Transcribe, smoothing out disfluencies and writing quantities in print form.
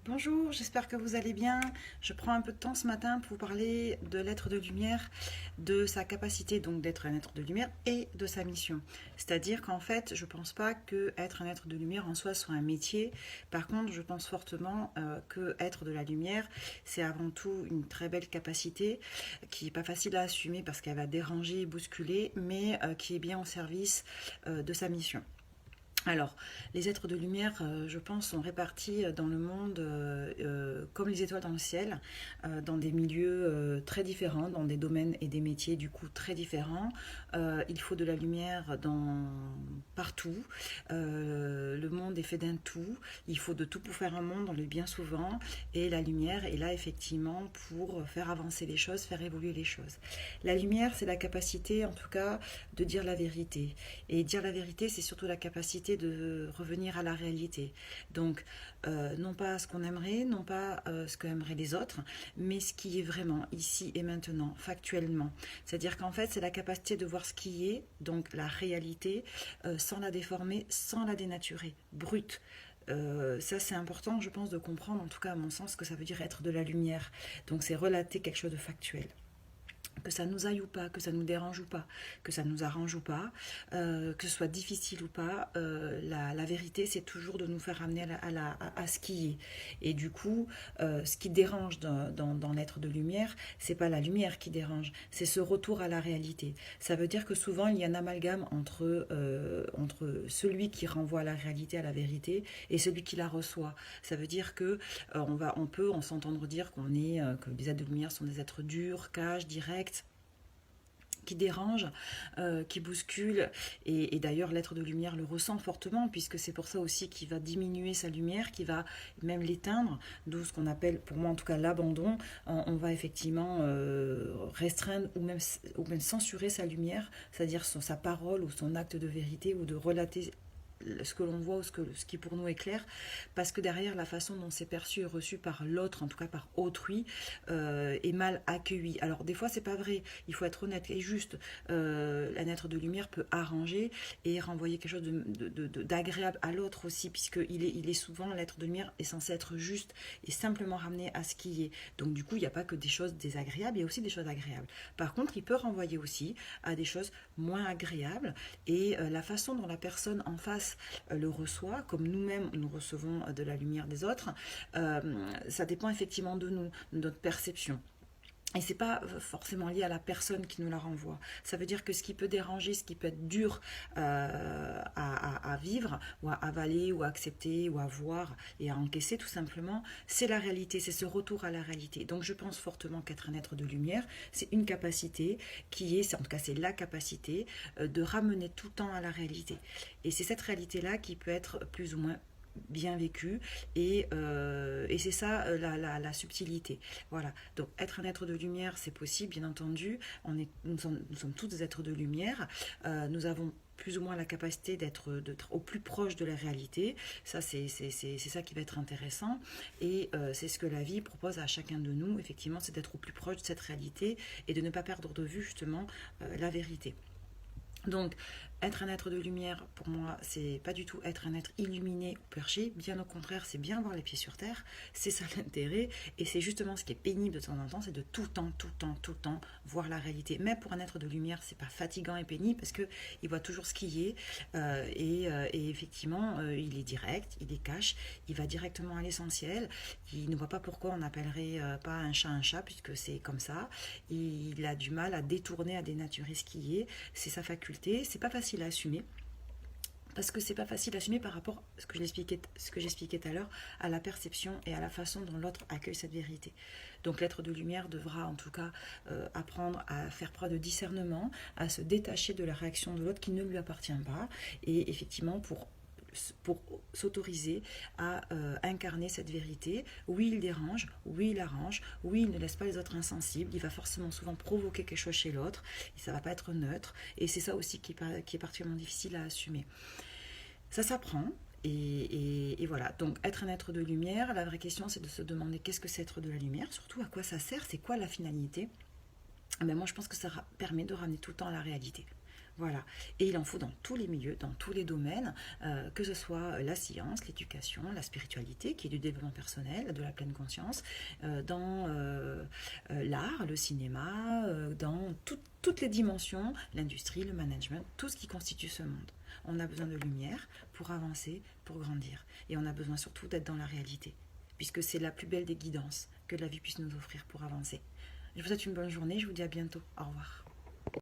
Bonjour, j'espère que vous allez bien. Je prends un peu de temps ce matin pour vous parler de l'être de lumière, de sa capacité donc d'être un être de lumière et de sa mission. C'est-à-dire qu'en fait, je ne pense pas que être un être de lumière en soi soit un métier. Par contre, je pense fortement que être de la lumière, c'est avant tout une très belle capacité qui n'est pas facile à assumer parce qu'elle va déranger et bousculer, mais qui est bien au service de sa mission. Alors, les êtres de lumière, je pense, sont répartis dans le monde comme les étoiles dans le ciel, dans des milieux très différents, dans des domaines et des métiers du coup très différents. Il faut de la lumière partout. Le monde est fait d'un tout. Il faut de tout pour faire un monde, on le dit bien souvent. Et la lumière est là effectivement pour faire avancer les choses, faire évoluer les choses. La lumière, c'est la capacité, en tout cas, de dire la vérité. Et dire la vérité, c'est surtout la capacité de revenir à la réalité. Donc, non pas ce qu'on aimerait, non pas ce qu'aimeraient les autres, mais ce qui est vraiment ici et maintenant, factuellement. C'est-à-dire qu'en fait, c'est la capacité de voir ce qui est, donc la réalité, sans la déformer, sans la dénaturer, brute. Ça, c'est important, je pense, de comprendre, en tout cas à mon sens, ce que ça veut dire être de la lumière. Donc, c'est relater quelque chose de factuel, que ça nous aille ou pas, que ça nous dérange ou pas, que ça nous arrange ou pas, que ce soit difficile ou pas, la vérité c'est toujours de nous faire amener à ce qui est. Et du coup, ce qui dérange dans l'être de lumière, c'est pas la lumière qui dérange, c'est ce retour à la réalité. Ça veut dire que souvent il y a un amalgame entre celui qui renvoie à la réalité, à la vérité, et celui qui la reçoit. Ça veut dire que on s'entendre dire que les êtres de lumière sont des êtres durs, cash, directs, qui dérange, qui bouscule. Et d'ailleurs, l'être de lumière le ressent fortement, puisque c'est pour ça aussi qu'il va diminuer sa lumière, qu'il va même l'éteindre, d'où ce qu'on appelle, pour moi en tout cas, l'abandon. On va effectivement restreindre ou même censurer sa lumière, c'est-à-dire sa parole ou son acte de vérité ou de relater ce que l'on voit ou ce qui pour nous est clair, parce que derrière la façon dont c'est perçu et reçu par l'autre, en tout cas par autrui, est mal accueilli. Alors des fois c'est pas vrai, il faut être honnête et juste. Un être de lumière peut arranger et renvoyer quelque chose d'agréable à l'autre aussi, puisque il est souvent, l'être de lumière est censé être juste et simplement ramener à ce qui est. Donc du coup il n'y a pas que des choses désagréables, il y a aussi des choses agréables. Par contre il peut renvoyer aussi à des choses moins agréables, et la façon dont la personne en face le reçoit, comme nous-mêmes nous recevons de la lumière des autres, ça dépend effectivement de nous, de notre perception. Et c'est pas forcément lié à la personne qui nous la renvoie. Ça veut dire que ce qui peut déranger, ce qui peut être dur à vivre, ou à avaler, ou à accepter, ou à voir et à encaisser tout simplement, c'est la réalité, c'est ce retour à la réalité. Donc je pense fortement qu'être un être de lumière, c'est une capacité en tout cas c'est la capacité de ramener tout le temps à la réalité. Et c'est cette réalité-là qui peut être plus ou moins bien vécu, et c'est ça la subtilité. Voilà, donc être un être de lumière c'est possible, bien entendu. Nous sommes tous des êtres de lumière. Nous avons plus ou moins la capacité d'être au plus proche de la réalité. Ça c'est ça qui va être intéressant, et c'est ce que la vie propose à chacun de nous, effectivement, c'est d'être au plus proche de cette réalité et de ne pas perdre de vue justement la vérité. Donc, être un être de lumière, pour moi, c'est pas du tout être un être illuminé ou perché. Bien au contraire, c'est bien avoir les pieds sur terre. C'est ça l'intérêt. Et c'est justement ce qui est pénible de temps en temps, c'est de tout le temps, tout le temps, tout le temps voir la réalité. Mais pour un être de lumière, c'est pas fatigant et pénible parce que il voit toujours ce qui est. Et effectivement, il est direct, il est cash, il va directement à l'essentiel. Il ne voit pas pourquoi on n'appellerait pas un chat, puisque c'est comme ça. Il a du mal à détourner, à dénaturer ce qui est. C'est sa faculté. C'est pas facile à assumer, parce que c'est pas facile à assumer par rapport à ce que j'expliquais tout à l'heure, à la perception et à la façon dont l'autre accueille cette vérité. Donc l'être de lumière devra en tout cas apprendre à faire preuve de discernement, à se détacher de la réaction de l'autre qui ne lui appartient pas, et effectivement pour s'autoriser à incarner cette vérité. Oui, il dérange, oui, il arrange, oui, il ne laisse pas les autres insensibles, il va forcément souvent provoquer quelque chose chez l'autre, et ça ne va pas être neutre, et c'est ça aussi qui est particulièrement difficile à assumer. Ça s'apprend. Et voilà, donc être un être de lumière, la vraie question c'est de se demander qu'est-ce que c'est être de la lumière, surtout à quoi ça sert, c'est quoi la finalité. Ben moi je pense que ça permet de ramener tout le temps à la réalité. Voilà. Et il en faut dans tous les milieux, dans tous les domaines, que ce soit la science, l'éducation, la spiritualité, qui est du développement personnel, de la pleine conscience, dans l'art, le cinéma, dans toutes les dimensions, l'industrie, le management, tout ce qui constitue ce monde. On a besoin de lumière pour avancer, pour grandir. Et on a besoin surtout d'être dans la réalité, puisque c'est la plus belle des guidances que la vie puisse nous offrir pour avancer. Je vous souhaite une bonne journée, je vous dis à bientôt. Au revoir.